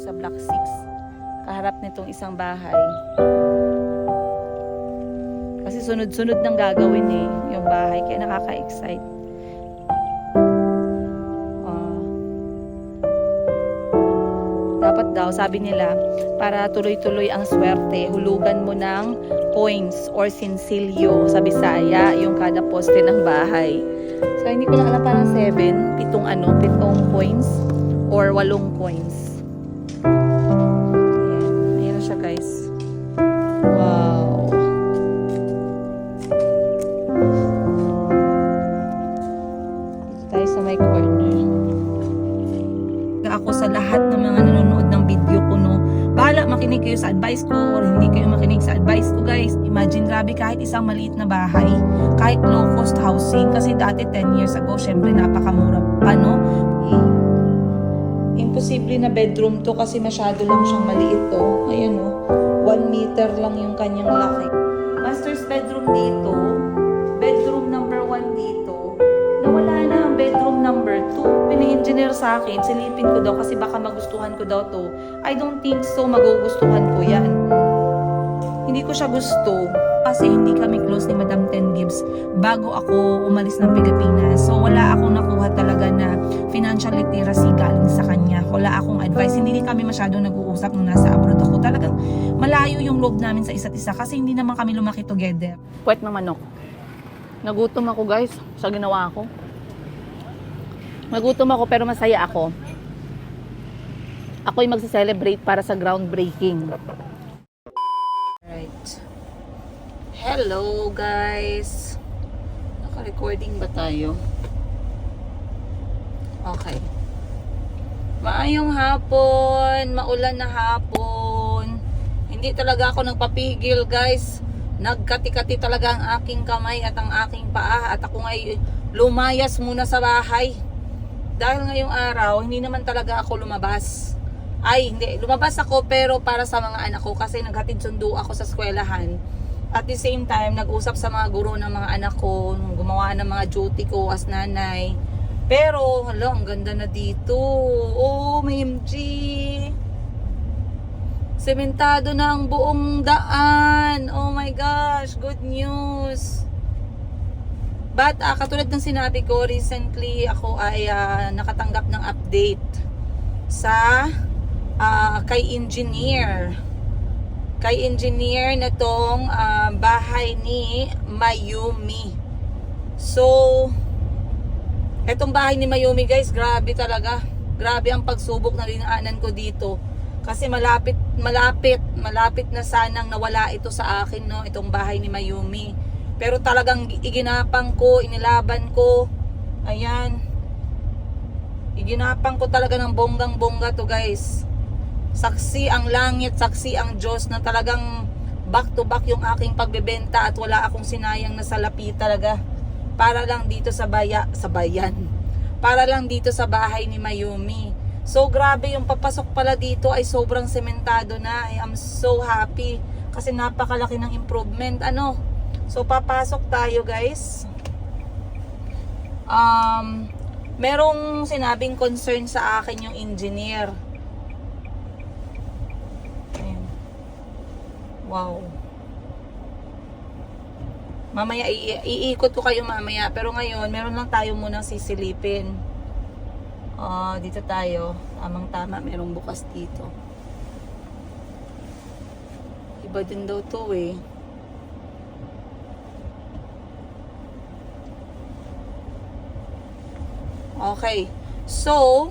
sa Block 6. Kaharap nitong isang bahay. Kasi sunod-sunod nang gagawin eh, yung bahay. Kaya nakaka-excite. Dapat daw, sabi nila, para tuloy-tuloy ang swerte, hulugan mo ng coins or sinsilyo sa Bisaya, yung kada poste ng bahay. So, hindi ko lang alam, parang 7 coins or 8 coins. Ayan, ayan na siya guys. Wow! Dito tayo sa may corner. Ako sa lahat ng mga nanonood ng video ko, no, bahala makinig kayo sa advice ko or hindi kayo makinig sa advice ko guys. Imagine, grabe, kahit isang maliit na bahay, kahit low cost housing, kasi dati 10 years ago syempre napakamura pa, no. Imposible na bedroom to kasi masyado lang siyang maliit to. Ayan, no, 1 meter lang yung kanyang laki. Master's bedroom dito, bedroom number 1 dito, nawala na ang bedroom number 2. Pini-engineer sa akin, silipin ko daw kasi baka magustuhan ko daw to. I don't think so, magugustuhan ko yan. Hindi ko siya gusto kasi hindi kami close ni Madam Ten Gibbs bago ako umalis ng Pilipinas. So wala akong nakuha talaga na financial literacy galing sa kanya. Wala akong advice. Hindi kami masyadong nag-uusap nung nasa abroad ako. Talagang malayo yung loob namin sa isa't isa kasi hindi naman kami lumaki together. Puwet ng manok. Nagutom ako guys sa ginawa ko. Nagutom ako pero masaya ako. Ako'y magse-celebrate para sa groundbreaking. Right. Hello guys. Naka-recording ba tayo? Okay. Maayong hapon, maulan na hapon. Hindi talaga ako nagpapigil guys. Nagkati-kati talaga ang aking kamay at ang aking paa at ako ngay lumayas muna sa bahay. Dahil ngayong araw, hindi naman talaga ako lumabas. Ay, hindi. Lumabas ako pero para sa mga anak ko kasi naghatid sundo ako sa eskwelahan. At the same time, nag-usap sa mga guro ng mga anak ko, gumawa ng mga duty ko as nanay. Pero, hala, ang ganda na dito. Oh, may MG. Sementado na ang buong daan. Oh my gosh, good news. But katulad ng sinabi ko, recently ako ay nakatanggap ng update sa kay engineer. Kay engineer na tong bahay ni Mayumi. So, etong bahay ni Mayumi guys, grabe talaga. Grabe ang pagsubok na dinaanan ko dito. Kasi malapit na sanang nawala ito sa akin, no, itong bahay ni Mayumi. Pero talagang iginapang ko, inilaban ko. Ayan. Iginapang ko talaga ng bonggang-bongga to guys. Saksi ang langit, saksi ang Diyos na talagang back to back yung aking pagbebenta at wala akong sinayang na salapi talaga. Para lang dito sa bayan. Para lang dito sa bahay ni Mayumi. So grabe, yung papasok pala dito ay sobrang sementado na. I am so happy kasi napakalaki ng improvement. Ano? So papasok tayo guys. Merong sinabing concern sa akin yung engineer. Ayan. Wow. Mamaya iikot ko kayo mamaya, pero ngayon meron lang tayo munang sisilipin. Dito tayo. Tamang-tama, merong bukas dito. Iba din daw to eh. Okay. So,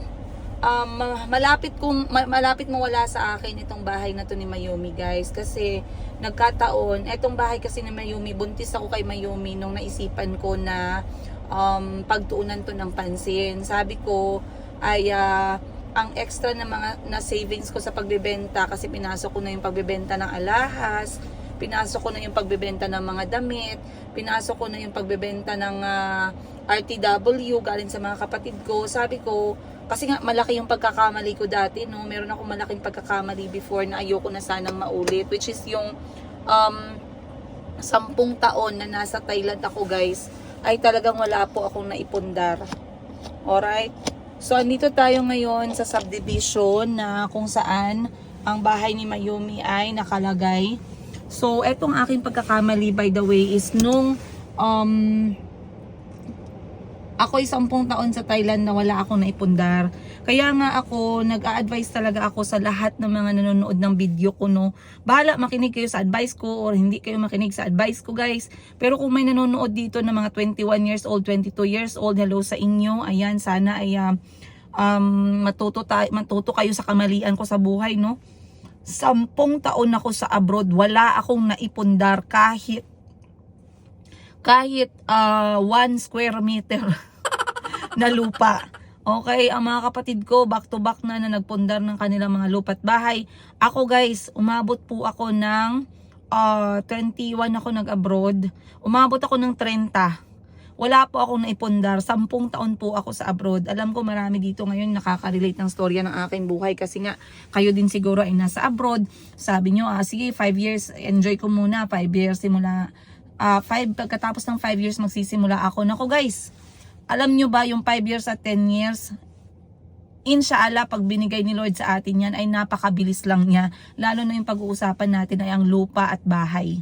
malapit mawala sa akin itong bahay na to ni Mayumi guys. Kasi nagkataon, itong bahay kasi ni Mayumi, buntis ako kay Mayumi nung naisipan ko na pagtuunan to ng pansin. Sabi ko ay ang extra na mga na savings ko sa pagbebenta, kasi pinasok ko na yung pagbebenta ng alahas, pinasok ko na yung pagbebenta ng mga damit, pinasok ko na yung pagbebenta ng RTW galing sa mga kapatid ko. Sabi ko, kasi nga malaki yung pagkakamali ko dati, no? Meron ako malaking pagkakamali before na ayoko na sanang maulit, which is yung 10 taon na nasa Thailand ako guys, ay talagang wala po akong naipundar. Alright? So, andito tayo ngayon sa subdivision na kung saan ang bahay ni Mayumi ay nakalagay. So, etong aking pagkakamali by the way is nung ako'y 10 taon sa Thailand na wala akong naipundar. Kaya nga ako, nag-a-advise talaga ako sa lahat ng mga nanonood ng video ko, no. Bahala makinig kayo sa advice ko or hindi kayo makinig sa advice ko, guys. Pero kung may nanonood dito na mga 21 years old, 22 years old, hello sa inyo. Ayan, sana ay matuto kayo sa kamalian ko sa buhay, no. 10 taon ako sa abroad, wala akong naipundar kahit 1 square meter na lupa. Okay, ang mga kapatid ko back to back na nagpundar ng kanilang mga lupa at bahay. Ako guys, umabot po ako ng 21 ako nag-abroad. Umabot ako ng 30. Wala po akong naipundar. 10 taon po ako sa abroad. Alam ko marami dito ngayon nakaka-relate ng storya ng aking buhay kasi nga kayo din siguro ay nasa abroad. Sabi nyo, sige 5 years, enjoy ko muna. 5 years simula, pagkatapos ng 5 years magsisimula ako. Nako guys, alam nyo ba yung 5 years at 10 years, inshallah pag binigay ni Lord sa atin yan ay napakabilis lang niya. Lalo na yung pag-uusapan natin ay ang lupa at bahay.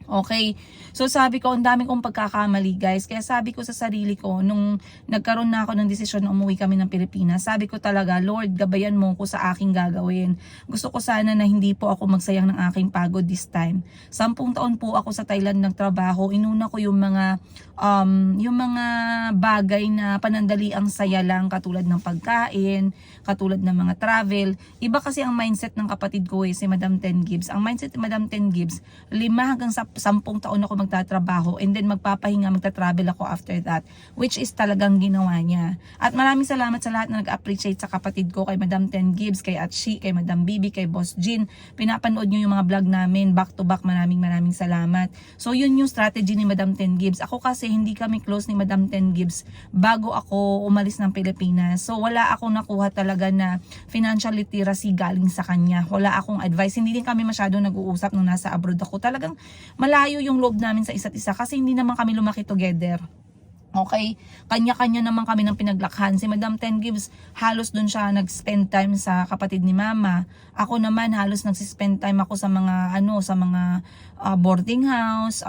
Okay, so sabi ko, ang dami kong pagkakamali guys. Kaya sabi ko sa sarili ko, nung nagkaroon na ako ng desisyon na umuwi kami ng Pilipinas, sabi ko talaga, Lord, gabayan mo ko sa aking gagawin. Gusto ko sana na hindi po ako magsayang ng aking pagod this time. 10 taon po ako sa Thailand nagtrabaho. Inuna ko yung mga bagay na panandali ang saya lang, katulad ng pagkain, katulad ng mga travel. Iba kasi ang mindset ng kapatid ko si Madam Ten Gibbs. Ang mindset ni Madam Ten Gibbs, 5 hanggang 10 taon ako magtatrabaho and then magpapahinga, magta-travel ako after that, which is talagang ginawa niya. At maraming salamat sa lahat na nag-appreciate sa kapatid ko, kay Madam Ten Gibbs, kay Atshi, kay Madam Bibi, kay Boss Jean. Pinapanood niyo yung mga vlog namin back to back. Maraming salamat. So yun yung strategy ni Madam Ten Gibbs. Ako kasi hindi kami close ni Madam Ten Gibbs bago ako umalis ng Pilipinas. So wala akong nakuha talaga na financial literacy galing sa kanya. Wala akong advice. Hindi din kami masyado nag-uusap nung nasa abroad ako. Talagang malayo yung loob namin sa isa't isa kasi hindi naman kami lumaki together. Okay, kanya-kanya naman kami ng pinaglakhan. Si Madam Ten Gibbs, halos dun siya nag-spend time sa kapatid ni Mama. Ako naman halos nag-spend time ako sa mga boarding house,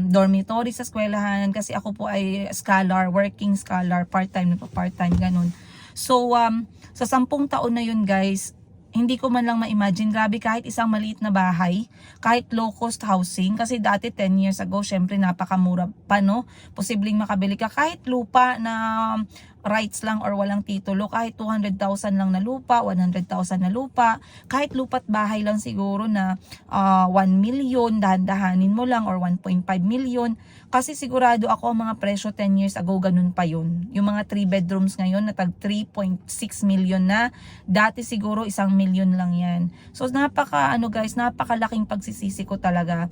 dormitory sa eskwelahan kasi ako po ay scholar, working scholar, part-time ganun. So sa 10 taon na yun guys, hindi ko man lang ma-imagine, grabe, kahit isang maliit na bahay, kahit low cost housing, kasi dati 10 years ago, syempre napakamura pa, no? Posibleng makabili ka kahit lupa na rights lang or walang titulo, kahit 200,000 lang na lupa, 100,000 na lupa, kahit lupa't bahay lang siguro na 1 million, dahan-dahanin mo lang, or 1.5 million, kasi sigurado ako mga presyo 10 years ago, ganun pa yun. Yung mga 3 bedrooms ngayon, na tag 3.6 million na, dati siguro 1 million lang yan. So napakalaking pagsisisi ko talaga.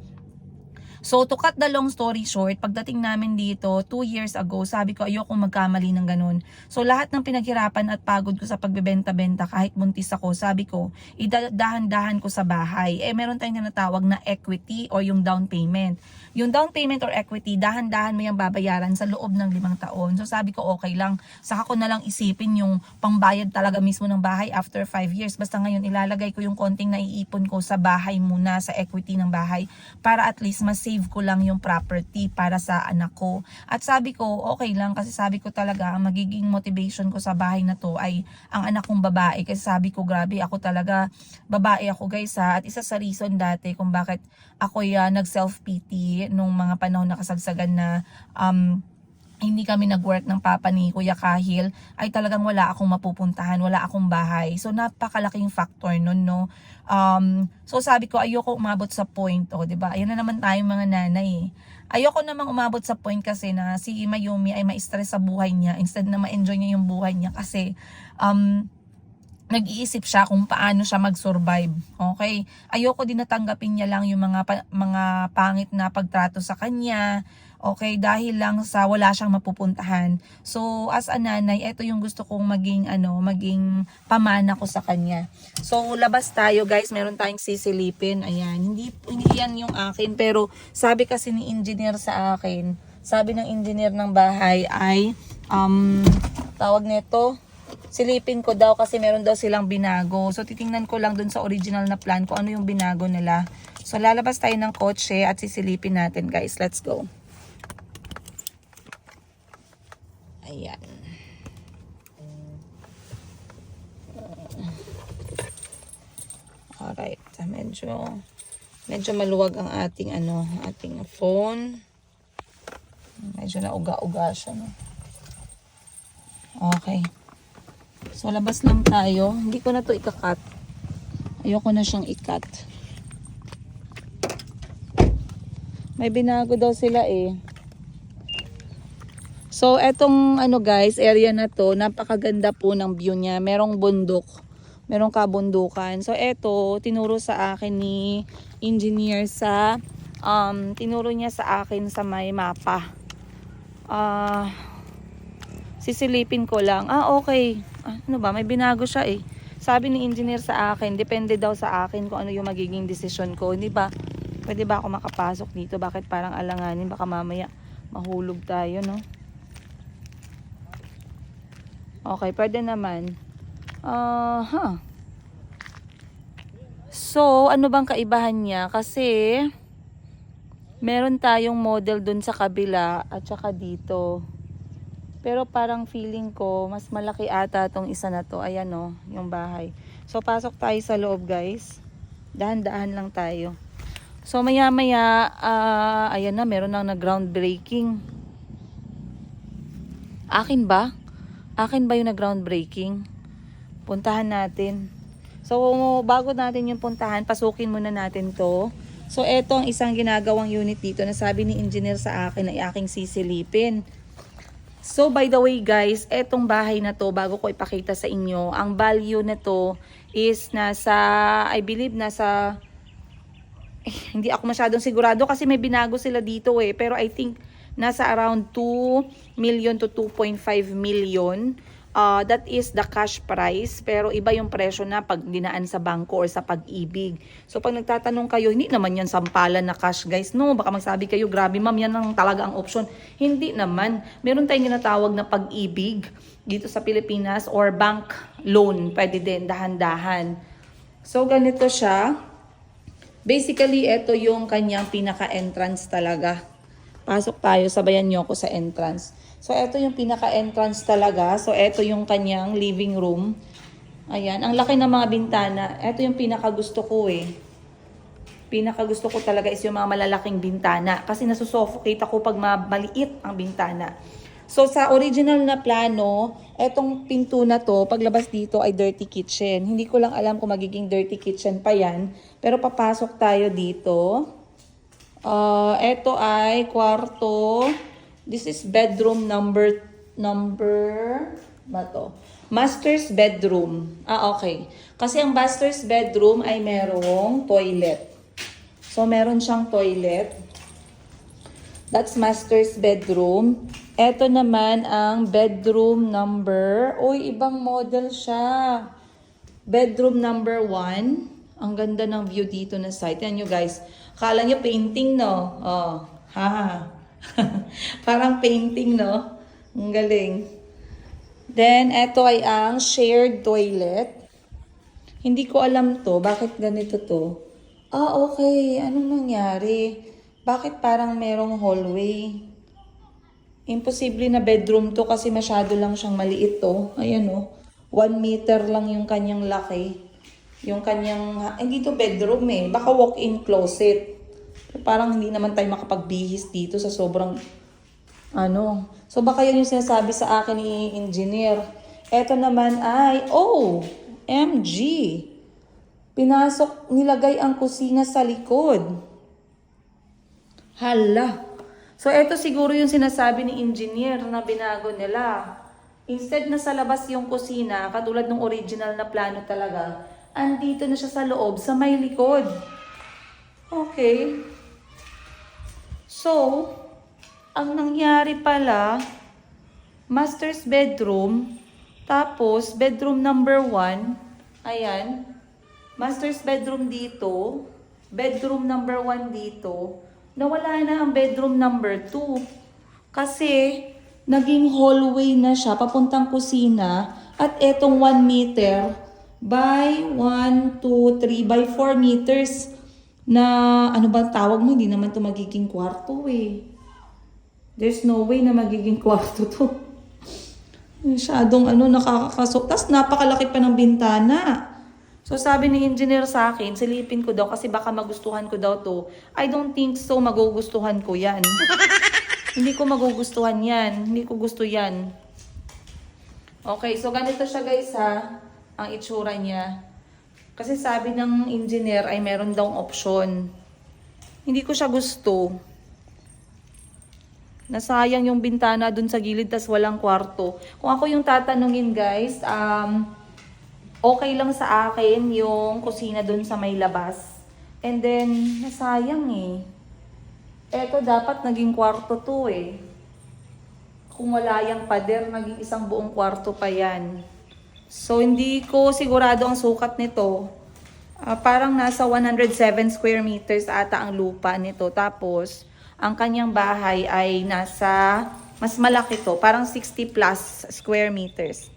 So to cut the long story short, pagdating namin dito 2 years ago, sabi ko ayokong magkamali ng ganun. So lahat ng pinaghirapan at pagod ko sa pagbebenta-benta, kahit buntis ako, sabi ko idahan-dahan ko sa bahay. Meron tayong tinatawag na equity o yung down payment. Yung down payment or equity, dahan-dahan mo yung babayaran sa loob ng 5 taon. So sabi ko okay lang, saka ko na lang isipin yung pangbayad talaga mismo ng bahay after 5 years. Basta ngayon ilalagay ko yung konting naiipon ko sa bahay muna, sa equity ng bahay, para at least save ko lang yung property para sa anak ko. At sabi ko, okay lang, kasi sabi ko talaga, ang magiging motivation ko sa bahay na to ay ang anak kong babae. Kasi sabi ko, grabe, ako talaga, babae ako guys ha. At isa sa reason dati kung bakit ako nag-self-pity nung mga panahon na kasagsagan na hindi kami nag-work ng papa ni Kuya Kahil, ay talagang wala akong mapupuntahan, wala akong bahay. So napakalaking factor nun, no. So sabi ko, ayoko umabot sa point, diba? Ayan na naman tayo mga nanay. Ayoko namang umabot sa point kasi na si Mayumi ay ma-stress sa buhay niya instead na ma-enjoy niya yung buhay niya kasi nag-iisip siya kung paano siya mag-survive. Okay? Ayoko din natanggapin niya lang yung mga pangit na pagtrato sa kanya. Okay, dahil lang sa wala siyang mapupuntahan. So, as a nanay, ito yung gusto kong maging pamana ko sa kanya. So, labas tayo guys, meron tayong sisilipin. Ayan, hindi yan yung akin, pero sabi kasi ni engineer sa akin, sabi ng engineer ng bahay ay tawag nito, silipin ko daw kasi meron daw silang binago. So titingnan ko lang dun sa original na plan kung ano yung binago nila. So lalabas tayo ng kotse at sisilipin natin guys. Let's go. Ayan. Alright. Medyo maluwag ang ating ating phone. Medyo nauga-uga siya, no? Okay. So, labas lang tayo. Hindi ko na to ikakat. Ayoko na siyang ikat. May binago daw sila eh. So, etong guys, area na to, napakaganda po ng view niya. Merong bundok. Merong kabundukan. So, eto, tinuro sa akin ni engineer tinuro niya sa akin sa may mapa. Sisilipin ko lang. Okay. Ano ba? May binago siya eh. Sabi ni engineer sa akin, depende daw sa akin kung ano yung magiging desisyon ko. Hindi ba? Pwede ba ako makapasok dito? Bakit parang alanganin? Baka mamaya mahulog tayo, no? Okay, pwede naman. So, ano bang kaibahan niya? Kasi, meron tayong model dun sa kabila at saka dito. Pero parang feeling ko, mas malaki ata tong isa na to. Ayan o, yung bahay. So, pasok tayo sa loob guys. Dahan-dahan lang tayo. So, maya-maya, ayan na, meron nang nag-groundbreaking. Akin ba? Akin ba yung nag-groundbreaking? Puntahan natin. So, bago natin yung puntahan, pasukin muna natin to. So, eto ang isang ginagawang unit dito na sabi ni engineer sa akin na aking sisilipin. So, by the way guys, etong bahay na to, bago ko ipakita sa inyo, ang value na to is nasa, I believe nasa, hindi ako masyadong sigurado kasi may binago sila dito eh. Pero I think nasa around 2 million to 2.5 million. That is the cash price. Pero iba yung presyo na pag dinaan sa bangko or sa Pag-ibig. So pag nagtatanong kayo, hindi naman yan sampalan na cash guys. No, baka magsabi kayo, grabe ma'am, yan ang talaga ang option. Hindi naman. Meron tayong ginatawag na Pag-ibig dito sa Pilipinas or bank loan. Pwede din, dahan-dahan. So ganito siya. Basically, ito yung kanyang pinaka-entrance talaga. Pasok tayo, sabayan nyo ako sa entrance. So, ito yung pinaka-entrance talaga. So, ito yung kanyang living room. Ayan. Ang laki ng mga bintana. Ito yung pinaka-gusto ko eh. Pinaka-gusto ko talaga is yung mga malalaking bintana. Kasi nasusuffocate ako pag maliit ang bintana. So, sa original na plano, etong pinto na to, paglabas dito ay dirty kitchen. Hindi ko lang alam kung magiging dirty kitchen pa yan. Pero papasok tayo dito. Ito ay kwarto. This is bedroom number ba to? Master's bedroom. Okay. Kasi ang master's bedroom ay merong toilet. So, meron siyang toilet. That's master's bedroom. Ito naman ang bedroom number. Uy, ibang model siya. Bedroom number 1. Ang ganda ng view dito na site. Yan nyo guys. Akala nyo painting, no? Parang painting, no? Ang galing. Then, ito ay ang shared toilet. Hindi ko alam to. Bakit ganito to? Okay. Anong nangyari? Bakit parang merong hallway? Imposible na bedroom to kasi masyado lang siyang maliit to. Ayan o. 1 meter lang yung kanyang laki. Yung kanyang, hindi to bedroom eh. Baka walk-in closet. Parang hindi naman tayo makapagbihis dito sa sobrang, So baka yun yung sinasabi sa akin ni engineer. Eto naman ay, MG. Pinasok, nilagay ang kusina sa likod. Hala. So eto siguro yung sinasabi ni engineer na binago nila. Instead na sa labas yung kusina, katulad ng original na plano talaga, andito na siya sa loob, sa may likod. Okay. So, ang nangyari pala, master's bedroom, tapos bedroom number 1, ayan, master's bedroom dito, bedroom number 1 dito, nawala na ang bedroom number 2. Kasi, naging hallway na siya, papuntang kusina. At etong 1 meter by 1, 2, 3, by 4 meters na, ano ba tawag mo? Hindi naman to magiging kwarto eh. There's no way na magiging kwarto to. Masyadong nakakasok. Tapos napakalaki pa ng bintana. So sabi ni engineer sa akin, silipin ko daw kasi baka magustuhan ko daw to. I don't think so, magugustuhan ko yan. Hindi ko magugustuhan yan. Hindi ko gusto yan. Okay, so ganito siya guys ha. Ang itsura niya. Kasi sabi ng engineer ay meron daw option. Hindi ko siya gusto. Nasayang yung bintana dun sa gilid tas walang kwarto. Kung ako yung tatanungin guys, okay lang sa akin yung kusina dun sa may labas. And then, nasayang eh. Eto dapat naging kwarto to eh. Kung wala yung pader, naging isang buong kwarto pa yan. So, hindi ko sigurado ang sukat nito. Parang nasa 107 square meters ata ang lupa nito. Tapos, ang kanyang bahay ay nasa, mas malaki to, parang 60 plus square meters.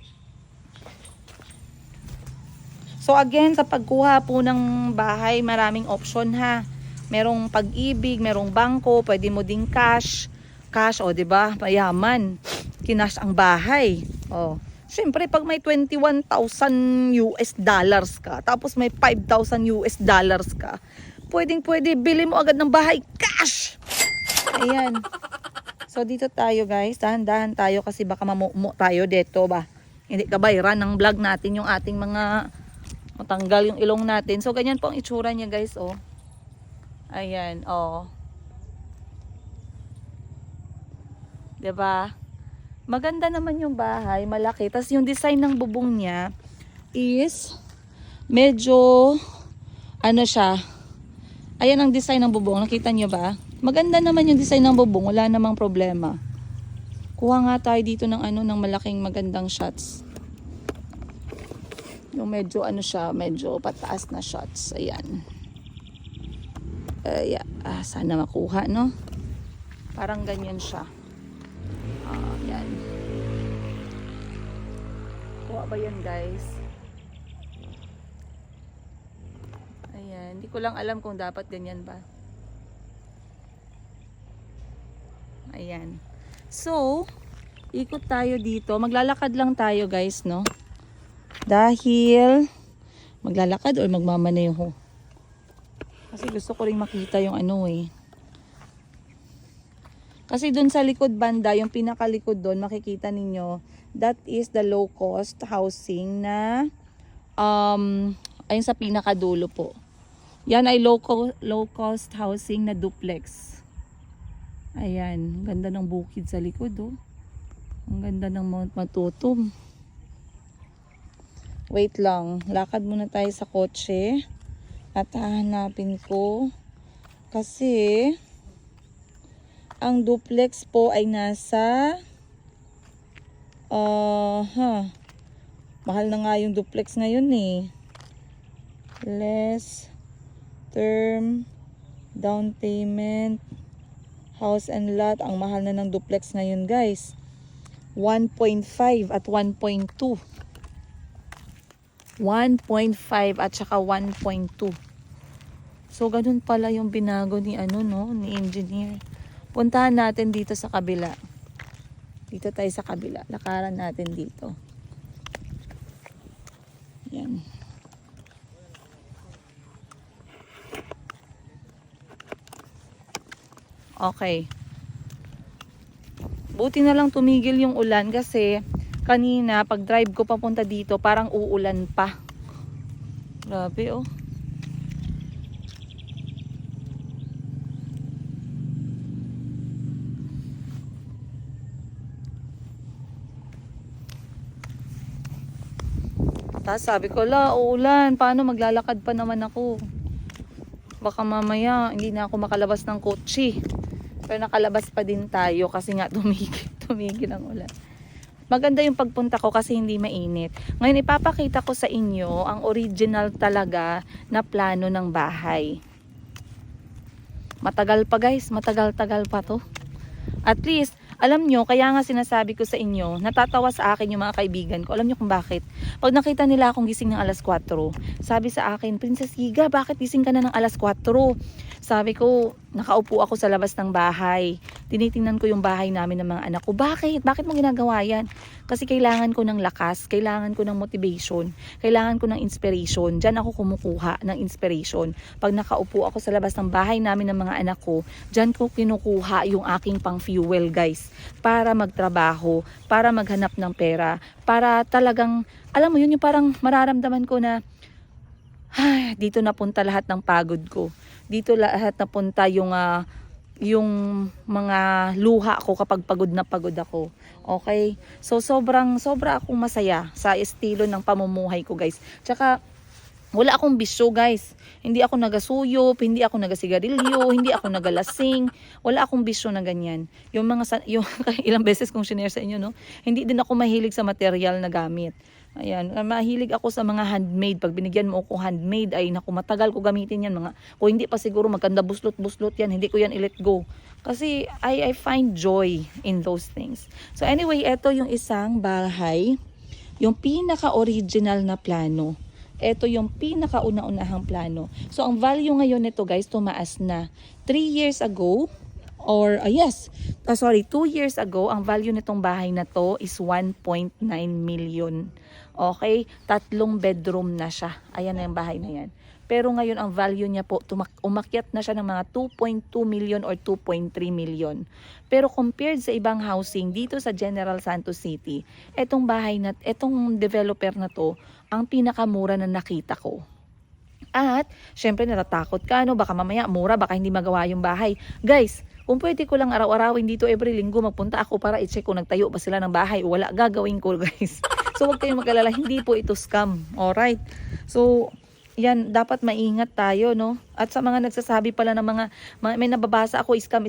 So again, sa pagkuha po ng bahay, maraming option ha. Merong Pag-ibig, merong bangko, pwede mo ding cash. Cash, o diba? Mayaman. Kinash ang bahay. O. Siyempre, pag may 21,000 US dollars ka, tapos may 5,000 US dollars ka, pwede, bili mo agad ng bahay, cash! Ayan. So, dito tayo guys. Dahan-dahan tayo kasi baka mamumo tayo dito ba. Hindi kabayran ng vlog natin yung ating mga matanggal yung ilong natin. So, ganyan po ang itsura niya guys, oh. Ayan, oh. Diba? Maganda naman yung bahay, malaki. Tapos yung design ng bubong niya is medyo, siya. Ayan ang design ng bubong. Nakita niyo ba? Maganda naman yung design ng bubong, wala namang problema. Kuha nga tayo dito ng ng malaking magandang shots. Yung medyo siya, medyo pataas na shots. Ayan. Sana makuha, no? Parang ganyan siya. Ayan. Kuha ba yan, guys? Ayan. Hindi ko lang alam kung dapat ganyan ba. Ayan. So, ikot tayo dito. Maglalakad lang tayo guys, no? Dahil, maglalakad or magmamaneho. Kasi gusto ko rin makita yung eh. Kasi dun sa likod banda, yung pinakalikod dun, makikita ninyo, that is the low cost housing na, ayun sa pinakadulo po. Yan ay low cost housing na duplex. Ayan, ganda ng bukid sa likod, oh. Ang ganda ng Mount Matutum. Wait lang, lakad muna tayo sa kotse at hahanapin ko kasi ang duplex po ay nasa mahal na nga yung duplex ngayon eh. Less term down payment house and lot, ang mahal na ng duplex ngayon guys. 1.5 at 1.2. 1.5 at saka 1.2. So ganun pala yung binago ni ni engineer. Puntahan natin dito sa kabila. Dito tayo sa kabila. Lakaran natin dito. Yan. Okay. Buti na lang tumigil yung ulan kasi kanina pag drive ko papunta dito parang uulan pa. Grabe oh. Tapos sabi ko, uulan. Paano maglalakad pa naman ako? Baka mamaya hindi na ako makalabas ng kotse. Pero nakalabas pa din tayo kasi nga tumigil ang ulan. Maganda yung pagpunta ko kasi hindi mainit. Ngayon ipapakita ko sa inyo ang original talaga na plano ng bahay. Matagal pa guys, matagal-tagal pa to. At least Alam nyo, kaya nga sinasabi ko sa inyo, natatawa sa akin yung mga kaibigan ko. Alam nyo kung bakit? Pag nakita nila akong gising ng alas 4, sabi sa akin, Princess Giga, bakit gising ka na ng alas 4? Sabi ko, nakaupo ako sa labas ng bahay. Tinitingnan ko yung bahay namin ng mga anak ko. Bakit? Bakit mo ginagawa yan? Kasi kailangan ko ng lakas, kailangan ko ng motivation, kailangan ko ng inspiration. Diyan ako kumukuha ng inspiration. Pag nakaupo ako sa labas ng bahay namin ng mga anak ko, diyan ko kinukuha yung aking pang fuel, guys. Para magtrabaho, para maghanap ng pera, para talagang, alam mo yun, yung parang mararamdaman ko na, ay, dito napunta lahat ng pagod ko. Dito lahat napunta yung mga luha ko kapag pagod na pagod ako. Okay? So sobra akong masaya sa estilo ng pamumuhay ko, guys. Tsaka wala akong bisyo, guys. Hindi ako nagasuyop, hindi ako nagasigarilyo, hindi ako nagalasing. Wala akong bisyo na ganyan. Yung ilang beses kong share sa inyo, no? Hindi din ako mahilig sa material na gamit. Ayan, mahilig ako sa mga handmade. Pag binigyan mo ako handmade, ay naku, matagal ko gamitin yan. Kung hindi pa siguro maganda buslot-buslot yan, hindi ko yan i-let go. Kasi I find joy in those things. So anyway, ito yung isang bahay. Yung pinaka-original na plano. Ito yung pinaka-una-unahang plano. So ang value ngayon nito, guys, tumaas na. 3 years ago, 2 years ago, ang value nitong bahay na to is 1.9 million. Okay? 3 bedroom na siya. Ayan na yung bahay na yan. Pero ngayon ang value niya po, umakyat na siya ng mga 2.2 million or 2.3 million. Pero compared sa ibang housing dito sa General Santos City, etong developer na to, ang pinakamura na nakita ko. At, syempre natatakot ka, no? Baka mamaya mura, baka hindi magawa yung bahay. Guys, kung pwede ko lang araw-arawin dito every linggo, magpunta ako para i-check kung nagtayo ba sila ng bahay o wala, gagawin ko, guys. So, huwag kayong mag-alala, hindi po ito scam. Alright? So, yan, dapat maingat tayo, no? At sa mga nagsasabi pala ng may nababasa ako, scam.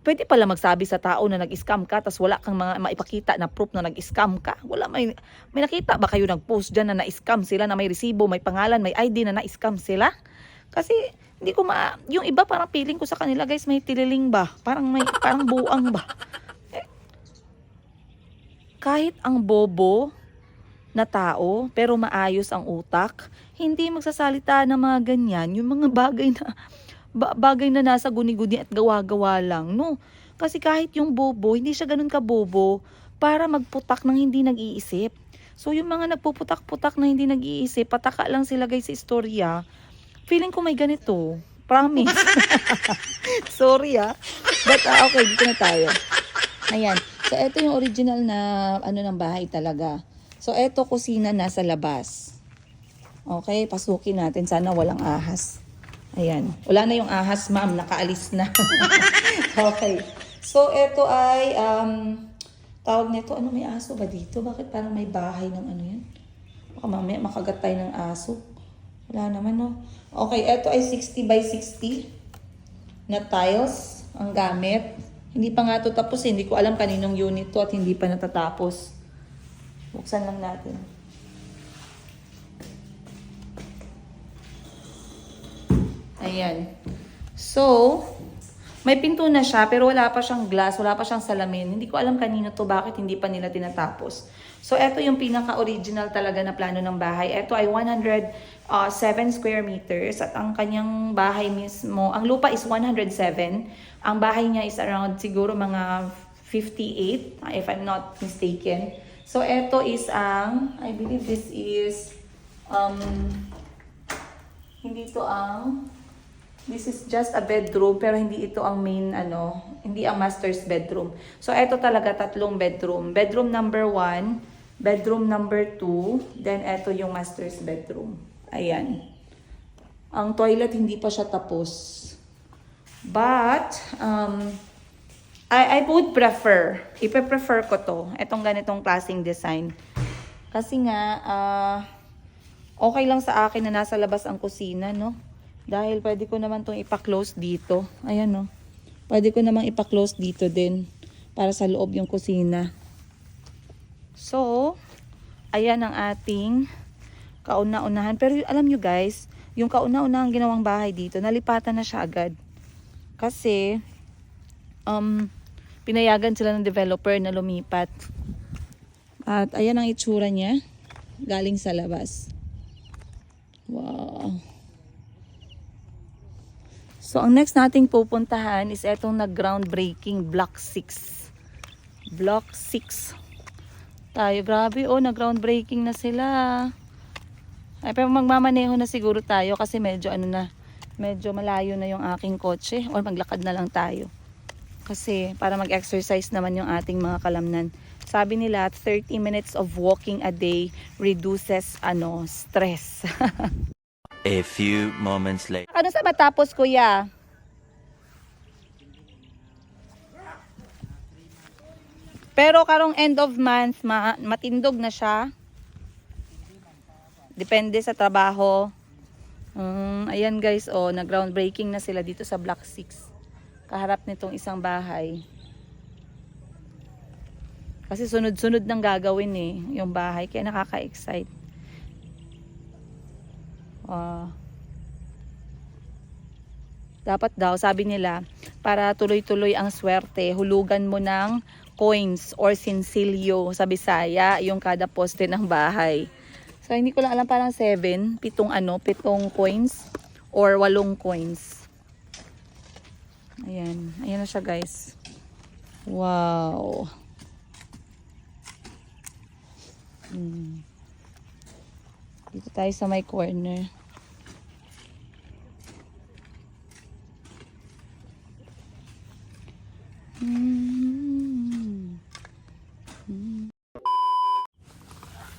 Pwede pala magsabi sa tao na nag-scam ka, tas wala kang mga maipakita na proof na nag-scam ka. Wala, may nakita ba kayo nag-post dyan na na-scam sila, na may resibo, may pangalan, may ID na na-scam sila? Kasi, hindi ko yung iba parang feeling ko sa kanila, guys, may tililing ba? Parang buang ba? Kahit ang bobo na tao, pero maayos ang utak, hindi magsasalita ng mga ganyan, yung mga bagay na nasa guni-guni at gawa-gawa lang, no? Kasi kahit yung bobo, hindi siya ganun ka-bobo para magputak ng hindi nag-iisip. So yung mga nagpuputak-putak na hindi nag-iisip, pataka lang sila, guys, sa istorya. Feeling ko may ganito. Promise. Sorry, But okay, dito na tayo. Ayan. So, ito yung original na ng bahay talaga. So, ito kusina nasa labas. Okay, pasukin natin. Sana walang ahas. Ayan. Wala na yung ahas, ma'am. Nakaalis na. Okay. So, ito ay, tawag nito, may aso ba dito? Bakit parang may bahay ng yan? Baka mamaya makagat tayo ng aso. Wala naman, no? Okay, ito ay 60 by 60 na tiles ang gamit. Hindi pa nga ito tapos, hindi ko alam kaninong unit to at hindi pa natatapos. Buksan lang natin. Ayan. So, may pinto na siya pero wala pa siyang glass, wala pa siyang salamin. Hindi ko alam kanino to, bakit hindi pa nila tinatapos. So, ito yung pinaka-original talaga na plano ng bahay. Ito ay 107 square meters at ang kanyang bahay mismo, ang lupa is 107. Ang bahay niya is around siguro mga 58, if I'm not mistaken. So, ito is I believe this is, this is just a bedroom, pero hindi ito ang main, hindi ang master's bedroom. So, ito talaga 3 bedroom. Bedroom number 1, bedroom number 2, then ito yung master's bedroom. Ayan. Ang toilet hindi pa siya tapos. But, I would prefer, ipe-prefer ko to, itong ganitong klaseng design. Kasi nga, okay lang sa akin na nasa labas ang kusina, no? Dahil pwede ko naman itong ipa-close dito. Ayan, no? Pwede ko namang ipa-close dito din para sa loob yung kusina. So, ayan ang ating kauna-unahan. Pero alam nyo, guys, yung kauna-unahang ginawang bahay dito, nalipatan na siya agad. Kasi, pinayagan sila ng developer na lumipat. At ayan ang itsura niya galing sa labas. Wow. So ang next nating pupuntahan is etong nag-groundbreaking Block 6. Block 6. Tayo, grabe oh, nag-groundbreaking na sila. Ay, pero magmamaneho na siguro tayo kasi medyo medyo malayo na yung aking kotse, or maglakad na lang tayo. Kasi para mag-exercise naman yung ating mga kalamnan. Sabi nila 30 minutes of walking a day reduces stress. A few moments later. Ano sa matapos, kuya? Pero karong end of month, matindog na siya. Depende sa trabaho. Ayan guys, oh, nag-groundbreaking na sila dito sa Block 6. Kaharap nitong isang bahay. Kasi sunod-sunod nang gagawin yung bahay. Kaya nakaka-excite. Dapat daw, sabi nila, para tuloy-tuloy ang swerte, hulugan mo ng coins or sinsilyo sa Bisaya, yung kada poste ng bahay. So, hindi ko lang alam, parang 7 coins or 8 coins. Ayan. Ayan na siya, guys. Wow. Dito tayo sa may corner.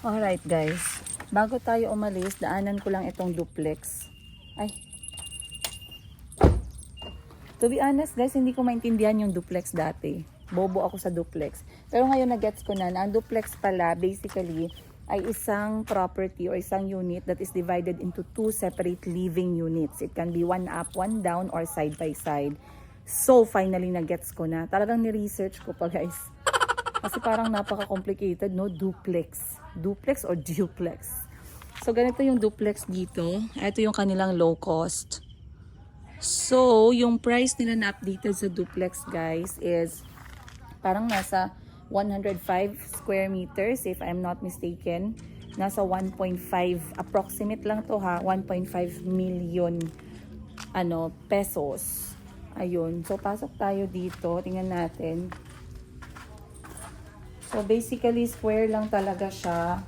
Alright guys, bago tayo umalis, daanan ko lang itong duplex. Ay. To be honest guys, hindi ko maintindihan yung duplex dati. Bobo ako sa duplex. Pero ngayon na-gets ko na ang duplex pala basically ay isang property or isang unit that is divided into 2 separate living units. It can be one up, one down, or side by side. So finally na-gets ko na. Talagang ni-research ko pa guys. Kasi parang napaka-complicated, no? Duplex. Duplex or duplex. So, ganito yung duplex dito. Ito yung kanilang low cost. So, yung price nila na updated sa duplex, guys, is parang nasa 105 square meters, if I'm not mistaken. Nasa 1.5, approximate lang to ha, 1.5 million pesos. Ayun. So, pasok tayo dito. Tingnan natin. So, basically, square lang talaga siya.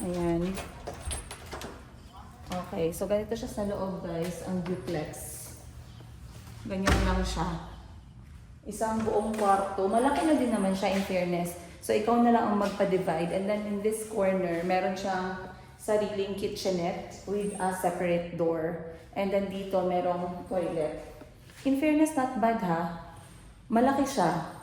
Ayan. Okay. So, ganito siya sa loob, guys. Ang duplex. Ganyan lang siya. Isang buong kwarto. Malaki na din naman siya in fairness. So, ikaw na lang ang magpa-divide. And then, in this corner, meron siyang sariling kitchenette with a separate door. And then, dito, merong toilet. In fairness, not bad ha. Malaki siya.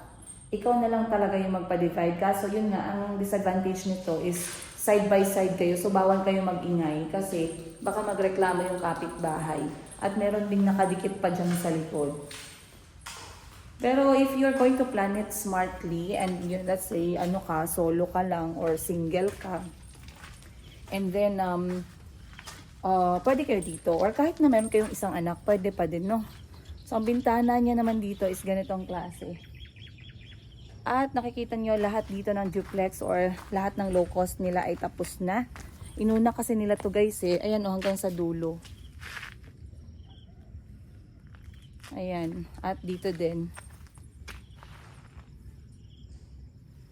Ikaw na lang talaga yung magpa-divide. Kaso yun nga, ang disadvantage nito is side by side kayo. So bawal kayo mag-ingay kasi baka magreklamo yung kapitbahay. At meron ding nakadikit pa dyan sa likod. Pero if you're going to plan it smartly and let's say solo ka lang or single ka. And then pwede kayo dito. Or kahit na meron kayong isang anak, pwede pa din, no? So ang bintana niya naman dito is ganitong klase. At nakikita nyo lahat dito ng duplex or lahat ng low cost nila ay tapos na. Inuna kasi nila to guys Ayan hanggang sa dulo. Ayan. At dito din.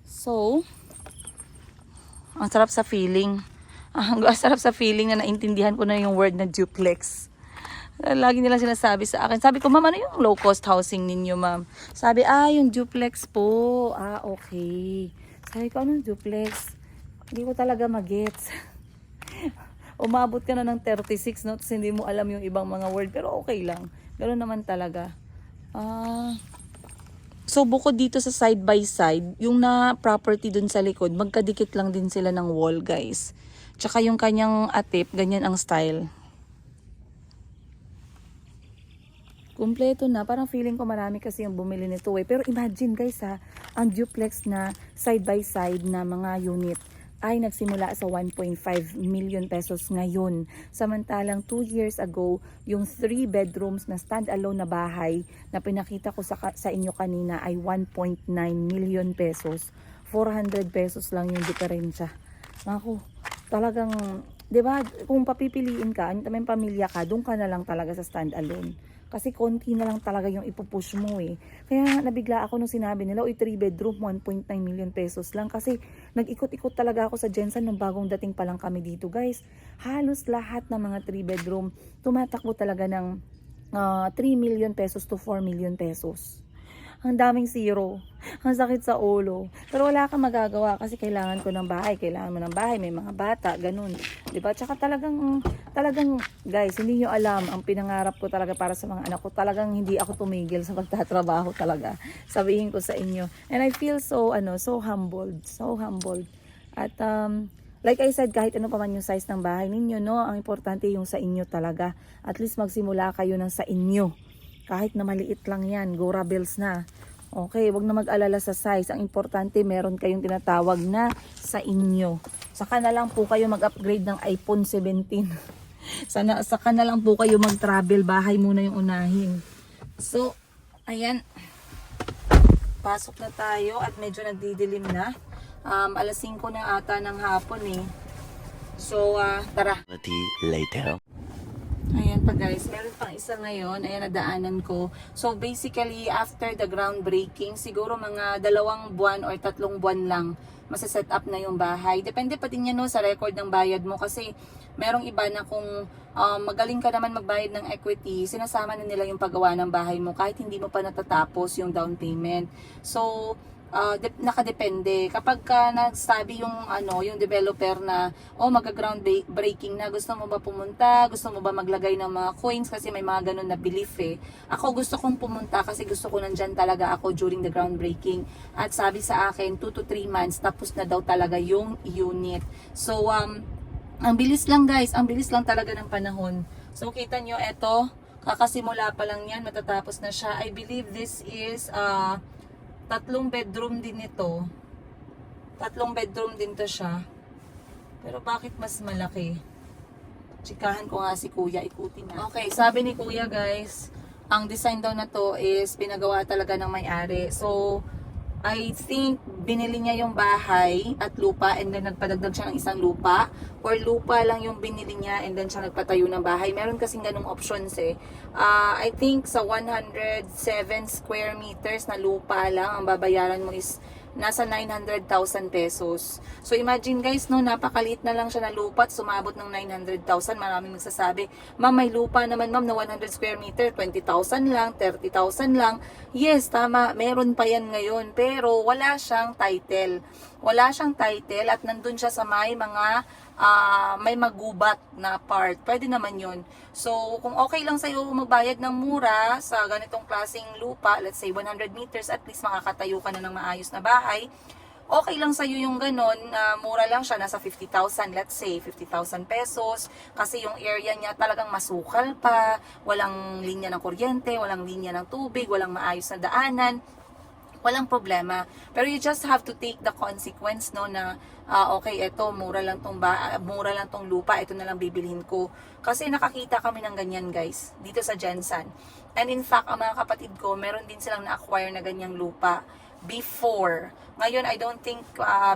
So, ang sarap sa feeling. Ang sarap sa feeling na naintindihan ko na yung word na duplex. Lagi nila sinasabi sa akin. Sabi ko, ma'am, ano yung low cost housing ninyo, ma'am? Sabi, yung duplex po. Okay. Sabi ko, anong duplex? Hindi ko talaga magets. Umabot ka na ng 36, no? Tapos hindi mo alam yung ibang mga word. Pero okay lang. Ganoon naman talaga. So, bukod dito sa side by side, yung na property dun sa likod, magkadikit lang din sila ng wall, guys. Tsaka yung kanyang atip, ganyan ang style. Kumpleto na. Parang feeling ko marami kasi yung bumili nito Pero imagine guys ang duplex na side by side na mga unit ay nagsimula sa 1.5 million pesos ngayon. Samantalang 2 years ago, yung 3 bedrooms na stand-alone na bahay na pinakita ko sa inyo kanina ay 1.9 million pesos. 400 pesos lang yung diferensya. Naku, talagang, di ba, kung papipiliin ka, may pamilya ka, doon ka na lang talaga sa stand-alone. Kasi konti na lang talaga yung ipupush mo eh. Kaya nabigla ako nung sinabi nila, 3 bedroom, 1.9 million pesos lang. Kasi nag-ikot-ikot talaga ako sa Jensen nung bagong dating pa lang kami dito guys. Halos lahat ng mga 3 bedroom, tumatakbo talaga ng 3 million pesos to 4 million pesos. Ang daming zero. Ang sakit sa ulo. Pero wala kang magagawa kasi kailangan ko ng bahay. Kailangan mo ng bahay. May mga bata. Ganun. Diba? Tsaka talagang guys, hindi nyo alam ang pinangarap ko talaga para sa mga anak ko. Talagang hindi ako tumigil sa pagtatrabaho talaga. Sabihin ko sa inyo. And I feel so humbled. So humbled. At like I said, kahit ano pa man yung size ng bahay ninyo, no, ang importante yung sa inyo talaga. At least magsimula kayo ng sa inyo. Kahit na maliit lang yan, go Rebels na. Okay, wag na mag-alala sa size. Ang importante, meron kayong tinatawag na sa inyo. Saka na lang po kayo mag-upgrade ng iPhone 17. Saka na lang po kayo mag-travel. Bahay muna yung unahin. So, ayan. Pasok na tayo at medyo nagdidilim na. Alas 5 na ata ng hapon eh. So, tara. Later. Ayan pa guys, meron pang isa ngayon, ayan nadaanan ko. So basically, after the groundbreaking, siguro mga 2 buwan or 3 buwan lang, masa-set up na yung bahay. Depende pa din yan no, sa record ng bayad mo kasi merong iba na kung magaling ka naman magbayad ng equity, sinasama na nila yung paggawa ng bahay mo kahit hindi mo pa natatapos yung down payment. So, nakadepende. Kapag ka nagsabi yung developer na mag-ground breaking na, gusto mo ba pumunta? Gusto mo ba maglagay ng mga coins? Kasi may mga ganun na belief eh. Ako gusto kong pumunta kasi gusto ko nandyan talaga ako during the groundbreaking. At sabi sa akin, 2 to 3 months, tapos na daw talaga yung unit. So, ang bilis lang guys. Ang bilis lang talaga ng panahon. So, kita nyo, eto, kakasimula pa lang yan, matatapos na siya. I believe this is, 3 bedroom din ito. 3 bedroom din to siya. Pero bakit mas malaki? Tsikahan ko nga si kuya, ikutin na. Okay, sabi ni kuya guys, ang design daw na to is pinagawa talaga ng may-ari. So, I think binili niya yung bahay at lupa and then nagpadagdag siya ng isang lupa. Or lupa lang yung binili niya and then siya nagpatayo ng bahay. Meron kasing ganung options eh. I think sa 107 square meters na lupa lang, ang babayaran mo is nasa 900,000 pesos. So imagine guys, no, napakaliit na lang siya na lupa at sumabot ng 900,000. Maraming magsasabi, ma'am, may lupa naman ma'am na 100 square meter, 20,000 lang, 30,000 lang. Yes, tama, meron pa yan ngayon. Pero wala siyang title. Wala siyang title at nandun siya sa may mga may magubat na part. Pwede naman yun. So, kung okay lang sa'yo magbayad ng mura sa ganitong klaseng lupa, let's say 100 meters, at least makakatayo ka na ng maayos na bahay, okay lang sa'yo yung ganon, mura lang siya, nasa 50,000, let's say 50,000 pesos, kasi yung area niya talagang masukal pa, walang linya ng kuryente, walang linya ng tubig, walang maayos na daanan, walang problema. Pero you just have to take the consequence, no, na okay, eto mura lang tong lupa, ito na lang bibilhin ko. Kasi nakakita kami ng ganyan, guys, dito sa Jensen. And in fact, ang mga kapatid ko, meron din silang na-acquire na ganyang lupa before. Ngayon, I don't think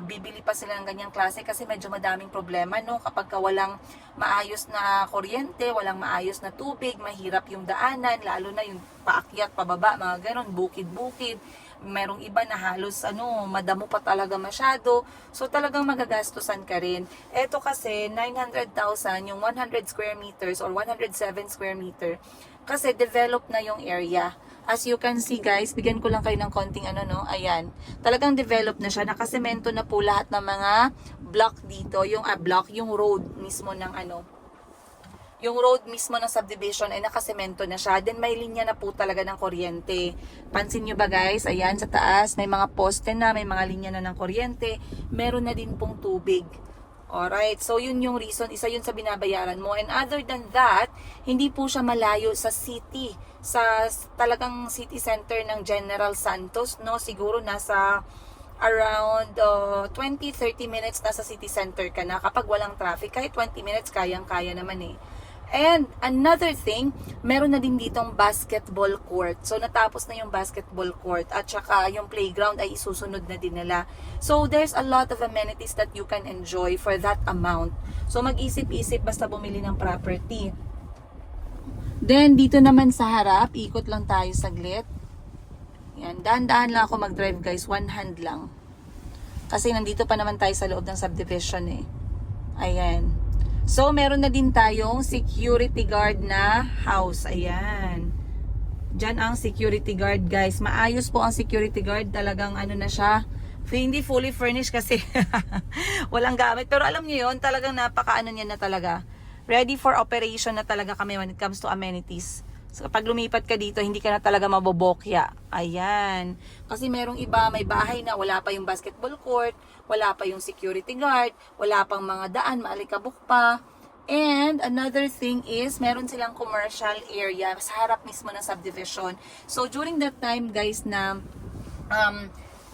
bibili pa sila ng ganyang klase kasi medyo madaming problema, no, kapag walang maayos na kuryente, walang maayos na tubig, mahirap yung daanan, lalo na yung paakyat, pababa, mga ganon, bukid-bukid. Merong iba na halos madamo pa talaga masyado. So talagang magagastusan ka rin. Ito kasi 900,000 yung 100 square meters or 107 square meter. Kasi develop na yung area. As you can see guys, bigyan ko lang kayo ng konting ayan. Talagang develop na siya. Nakasemento na po lahat ng mga block dito. Yung yung road mismo ng yung road mismo ng subdivision ay nakasemento na siya. Then may linya na po talaga ng kuryente. Pansin nyo ba guys? Ayan sa taas, may mga poste na, may mga linya na ng kuryente. Meron na din pong tubig. Alright, so yun yung reason, isa yun sa binabayaran mo. And other than that, hindi po siya malayo sa city. Sa talagang city center ng General Santos, no? Siguro nasa around 20-30 minutes nasa city center ka na kapag walang traffic. Kahit 20 minutes, kayang-kaya naman eh. And another thing, meron na din ditong basketball court. So natapos na yung basketball court at saka yung playground ay isusunod na din nila. So there's a lot of amenities that you can enjoy for that amount. So mag-isip-isip basta bumili ng property. Then dito naman sa harap, ikot lang tayo saglit. Yan, dahan-dahan lang ako mag-drive guys, one hand lang. Kasi nandito pa naman tayo sa loob ng subdivision eh. Ayan. So, meron na din tayong security guard na house. Ayan. Diyan ang security guard, guys. Maayos po ang security guard. Talagang ano na siya. Hindi fully furnished kasi walang gamit. Pero alam niyo yun, talagang napaka-ano niya na talaga. Ready for operation na talaga kami when it comes to amenities. So, kapag lumipat ka dito, hindi ka na talaga mabobokya. Ayan. Kasi merong iba, may bahay na wala pa yung basketball court, wala pa yung security guard, wala pang mga daan, maalikabok pa. And another thing is, meron silang commercial area sa harap mismo ng subdivision. So, during that time, guys, na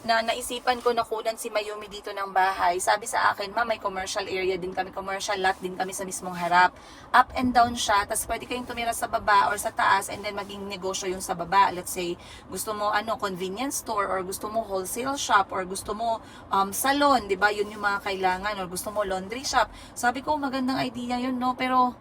naisipan ko na kunan si Mayumi dito ng bahay. Sabi sa akin, ma, may commercial area din kami, commercial lot din kami sa mismong harap. Up and down siya, tapos pwede kayong tumira sa baba or sa taas and then maging negosyo yung sa baba. Let's say, gusto mo convenience store or gusto mo wholesale shop or gusto mo salon, 'di ba? Yun yung mga kailangan or gusto mo laundry shop. Sabi ko, magandang idea yun, no? Pero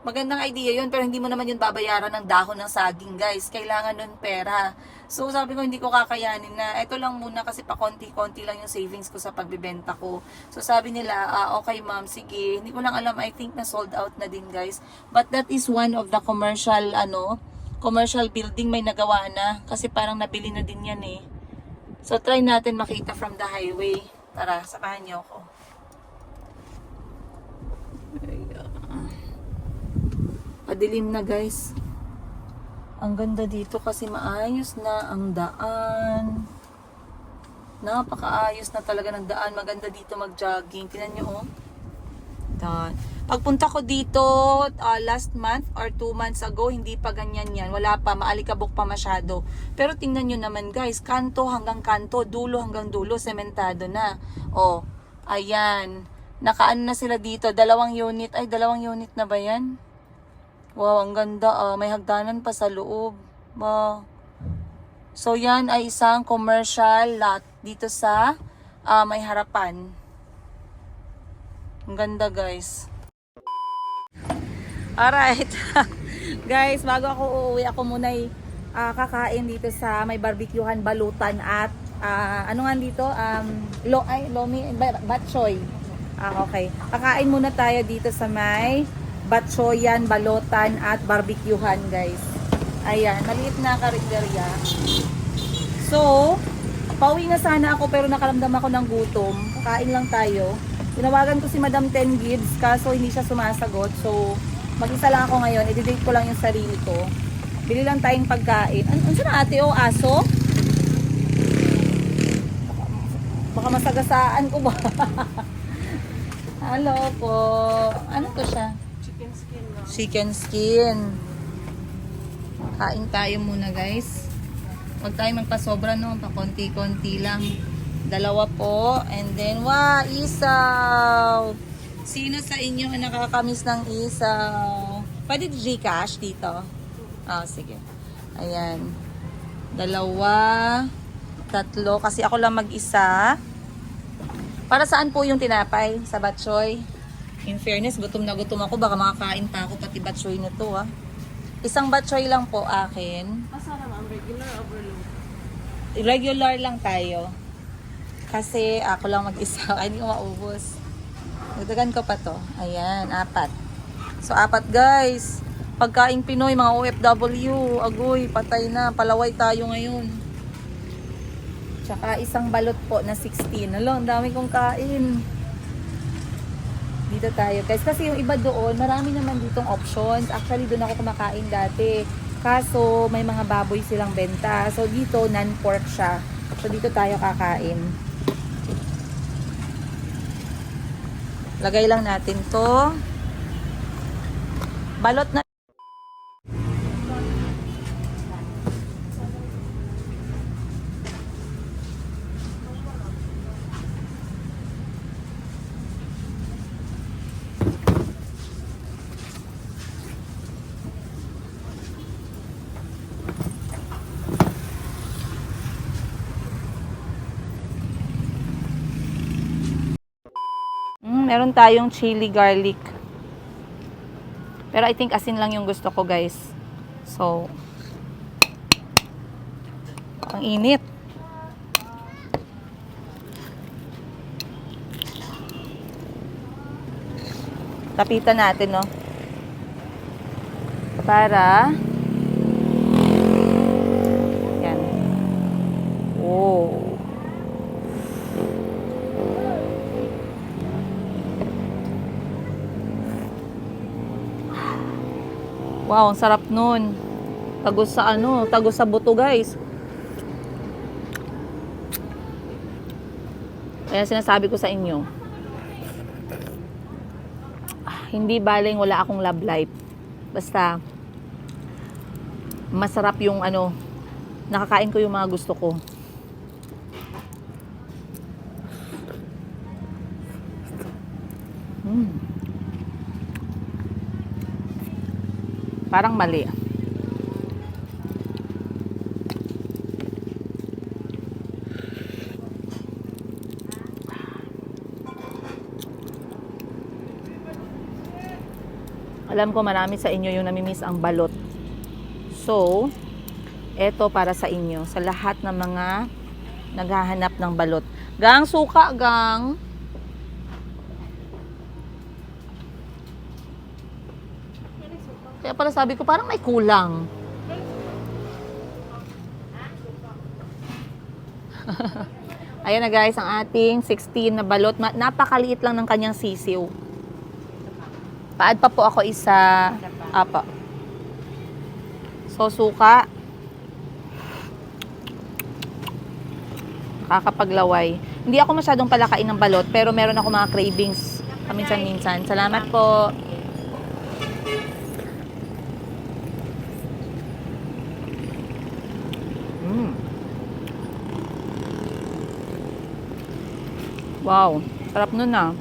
magandang idea yun, pero hindi mo naman yun babayaran ng dahon ng saging, guys. Kailangan nun pera. So, sabi ko, hindi ko kakayanin na. Ito lang muna kasi pa konti-konti lang yung savings ko sa pagbibenta ko. So, sabi nila, okay ma'am, sige. Hindi ko lang alam, I think na sold out na din, guys. But that is one of the commercial, commercial building may nagawa na. Kasi parang nabili na din yan eh. So, try natin makita from the highway. Tara, samahan niyo ako. Padilim na, guys. Ang ganda dito kasi maayos na ang daan. Napakaayos na talaga ng daan. Maganda dito mag-jogging. Tingnan nyo, oh. Daan. Pagpunta ko dito last month or 2 months ago, hindi pa ganyan yan. Wala pa, maalikabok pa masyado. Pero tingnan nyo naman, guys. Kanto hanggang kanto, dulo hanggang dulo, sementado na. Oh, ayan. Nakaano na sila dito. 2 unit. Ay, 2 unit na ba yan? Wow, ang ganda. May hagdanan pa sa loob. Wow. So, yan ay isang commercial lot dito sa may harapan. Ang ganda, guys. Alright. Guys, bago ako uuwi, ako muna kakain dito sa may barbecuehan, balutan at ano nga dito? Lomi, batchoy. Okay. Kakain muna tayo dito sa may batchoyan, balotan at barbecuehan, guys. Ayan, maliit na karinderya. So, pauwi na sana ako pero nakaramdam ako ng gutom. Kakain lang tayo. Tinawagan ko si Madam 10 Gibbs kaso hindi siya sumasagot. So, mag-isa lang ako ngayon. I-date ko lang yung sarili ko. Bili lang tayong pagkain. Ano na ate o aso? Baka masagasaan ko ba? Hello po. Ano to siya? Chicken skin. Kain tayo muna, guys. Huwag tayo magpasobra, no? Pa konti-konti lang. 2 po. And then, isaw! Sino sa inyo ang nakakamiss ng isaw? Pwede Gcash dito? Sige. Ayan. 2, 3. Kasi ako lang mag-isa. Para saan po yung tinapay? Sa batchoy? In fairness, gutom na gutom ako. Baka makakain pa ako pati batchoy na to, ha. Isang batchoy lang po akin. Asana ma'am, regular overload? Regular lang tayo. Kasi ako lang mag-isa. Ay, hindi ko maubos. Dagdagan ko pa to. Ayan, 4. So, 4, guys. Pagkaing Pinoy, mga OFW. Agoy, patay na. Palaway tayo ngayon. Tsaka isang balot po na 16. Alo, ang dami kong kain. Dito tayo, guys. Kasi yung iba doon, marami naman ditong options. Actually, doon ako kumakain dati. Kaso, may mga baboy silang benta. So, dito, non-pork siya. So, dito tayo kakain. Lagay lang natin to. Balot na. Meron tayong chili garlic. Pero I think asin lang yung gusto ko, guys. So, ang init. Tapitan natin, no? Para yan. Oh. Wow, ang sarap nun. Tagos sa ano, tagos sa buto, guys. Kaya sinasabi ko sa inyo, hindi baling wala akong love life. Basta, masarap yung ano, nakakain ko yung mga gusto ko. Parang mali. Alam ko marami sa inyo yung namimiss ang balot. So, eto para sa inyo. Sa lahat ng mga naghahanap ng balot. Gang, suka, gang. Kaya pala sabi ko, parang may kulang. Ayan na guys, ang ating 16 na balot. Napakaliit lang ng kanyang sisiw. Pa-add pa po ako isa. Apa. So, suka. Kakapaglaway. Hindi ako masyadong palakain ng balot, pero meron ako mga cravings paminsan-minsan. Salamat po. Wow, sarap nun ah.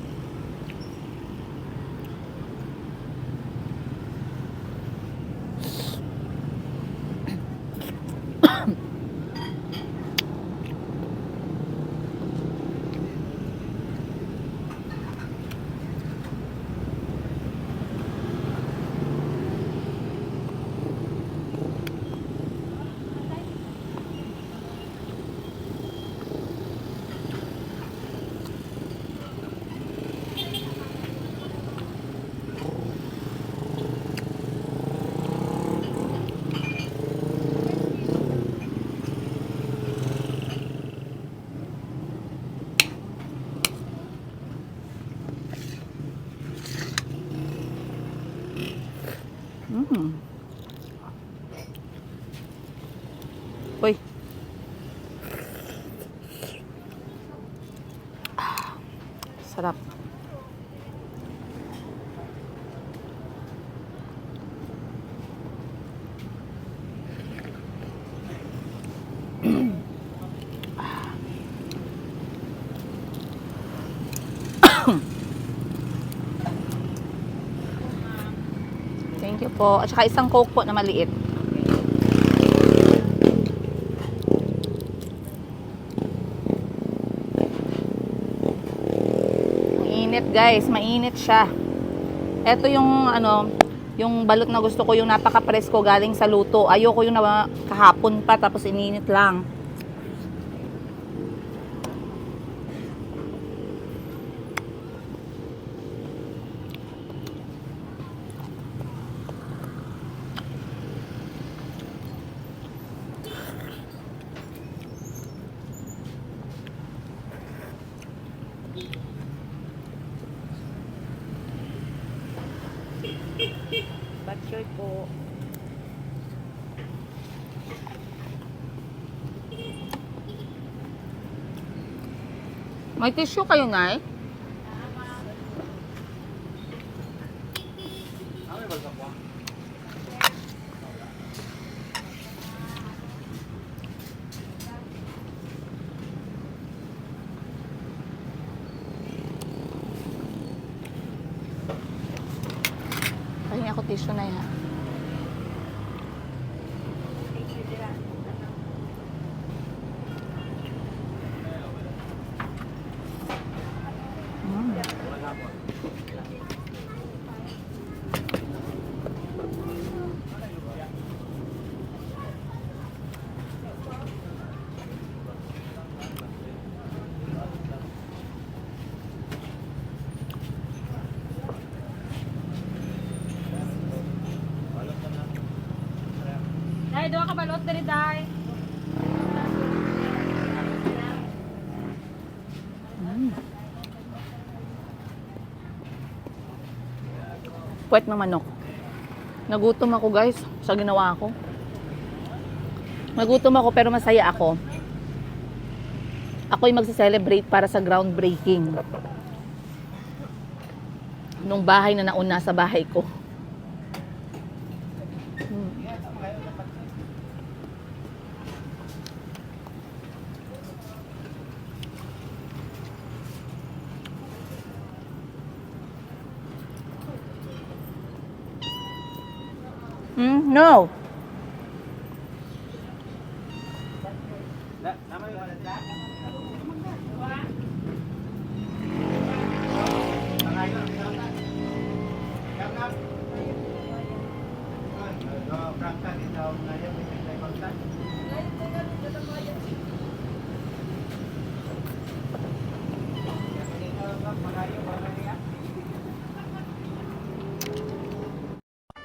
Uy. Sarap. Thank you po. At saka isang Coke po na maliit. Mainit guys, mainit siya. Ito yung ano, yung balot na gusto ko, yung napaka-presko galing sa luto. Ayoko yung na kahapon pa tapos ininit lang. Batchoy po. May tissue kayo, Nay? Pahingi ako tissue na yan. Day, doon ka balot diri, Day. Puwet ng manok. Nagutom ako guys sa ginawa ko. Nagutom ako pero masaya ako. Ako'y magse-celebrate para sa groundbreaking nung bahay na nauna sa bahay ko. No.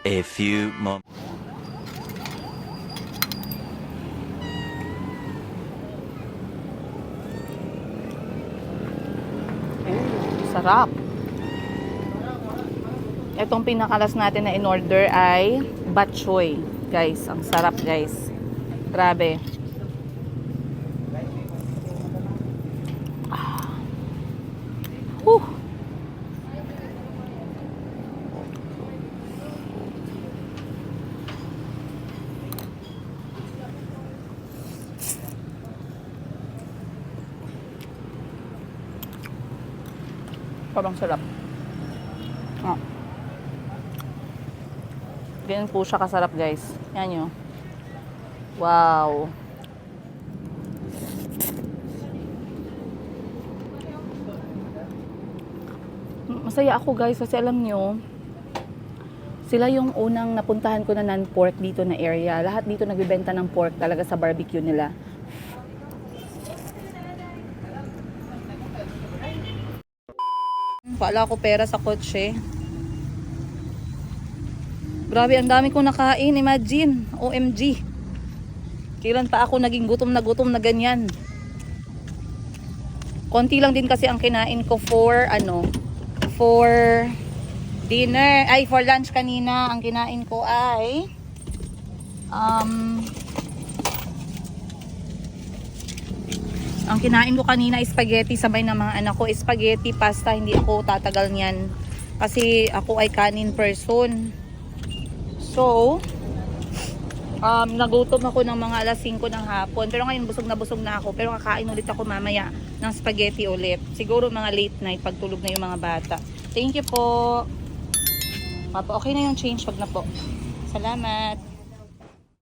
A few moments. Sarap. Itong pinakalas natin na in-order ay bok choy. Guys, ang sarap guys. Grabe. Whew. Parang sarap. Oh. Ganyan po siya kasarap guys. Yan yun. Wow. Masaya ako guys kasi alam nyo, sila yung unang napuntahan ko na non-pork dito na area. Lahat dito nagbibenta ng pork talaga sa barbecue nila. Wala ako pera sa kotse. Grabe, ang dami kong nakain. Imagine. OMG. Kailan pa ako naging gutom na ganyan. Konti lang din kasi ang kinain ko for dinner. Ay, for lunch kanina. Ang kinain ko ay ang kinain ko kanina ay spaghetti sabay ng mga anak ko. Spaghetti, pasta, hindi ako tatagal niyan. Kasi ako ay kanin person. So, nagutom ako ng mga alas 5 ng hapon. Pero ngayon busog na ako. Pero kakain ulit ako mamaya ng spaghetti ulit. Siguro mga late night pagtulog na yung mga bata. Thank you po. Papa, okay na yung change. Wag na po. Salamat.